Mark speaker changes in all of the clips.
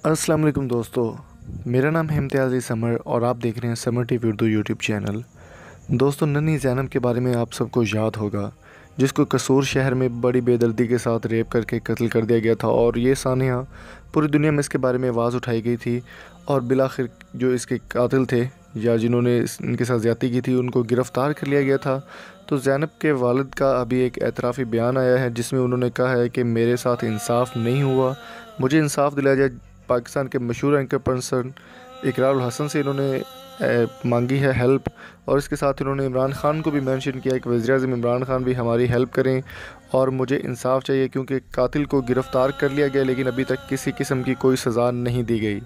Speaker 1: अस्सलाम वालेकुम दोस्तों, मेरा नाम है इम्तियाज़ समर और आप देख रहे हैं summer TV Urdu YouTube channel. दोस्तों, नन्ही ज़ैनब के बारे में आप सबको याद होगा, जिसको कसूर शहर में बड़ी बेदर्दी के साथ रेप करके कत्ल कर दिया गया था। और ये सानिया पूरी दुनिया में इसके बारे में आवाज़ उठाई गई थी और बिलाखिर जो इसके कातिल थे या जिन्होंने इनके साथ ज़्यादती की थी उनको गिरफ़्तार कर लिया गया था। तो ज़ैनब के वालिद का अभी एक एतराफ़ी बयान आया है जिसमें उन्होंने कहा है कि मेरे साथ इंसाफ नहीं हुआ, मुझे इंसाफ दिलाया जाए। पाकिस्तान के मशहूर एंकर पर्सन इकरार उल हसन से इन्होंने मांगी है हेल्प, और इसके साथ इन्होंने इमरान ख़ान को भी मेंशन किया कि वज़ीर-ए-आज़म इमरान ख़ान भी हमारी हेल्प करें और मुझे इंसाफ चाहिए, क्योंकि कातिल को गिरफ़्तार कर लिया गया लेकिन अभी तक किसी किस्म की कोई सज़ा नहीं दी गई।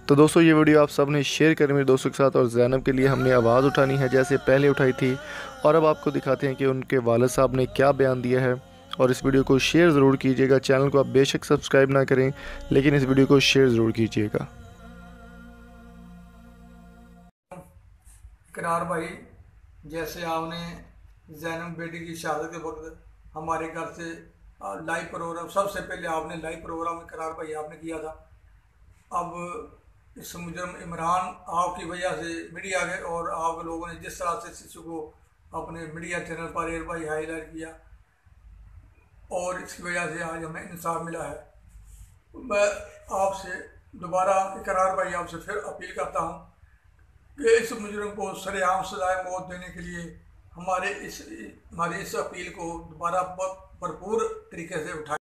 Speaker 1: तो दोस्तों, ये वीडियो आप सब ने शेयर करें मेरे दोस्तों के साथ। और ज़ैनब के लिए हमने आवाज़ उठानी है जैसे पहले उठाई थी, और अब आपको दिखाते हैं कि उनके वालिद साहब ने क्या बयान दिया है। और इस वीडियो को शेयर ज़रूर कीजिएगा। चैनल को आप बेशक सब्सक्राइब ना करें, लेकिन इस वीडियो को शेयर ज़रूर कीजिएगा।
Speaker 2: इकरार भाई, जैसे आपने ज़ैनब बेटी की शहादत के वक्त हमारे घर से लाइव प्रोग्राम, सबसे पहले आपने लाइव प्रोग्राम इकरार भाई आपने किया था। अब इस मुजरम इमरान आपकी वजह से मीडिया गए और आप लोगों ने जिस तरह से शिशु को अपने मीडिया चैनल पर एयर भाई हाईलाइट किया और इसकी वजह से आज हमें इंसाफ मिला है। मैं आपसे दोबारा इकरार भाई आपसे फिर अपील करता हूँ कि इस मुजरिम को सरेआम सजाए मौत देने के लिए हमारी इस अपील को दोबारा भरपूर तरीके से उठाएं।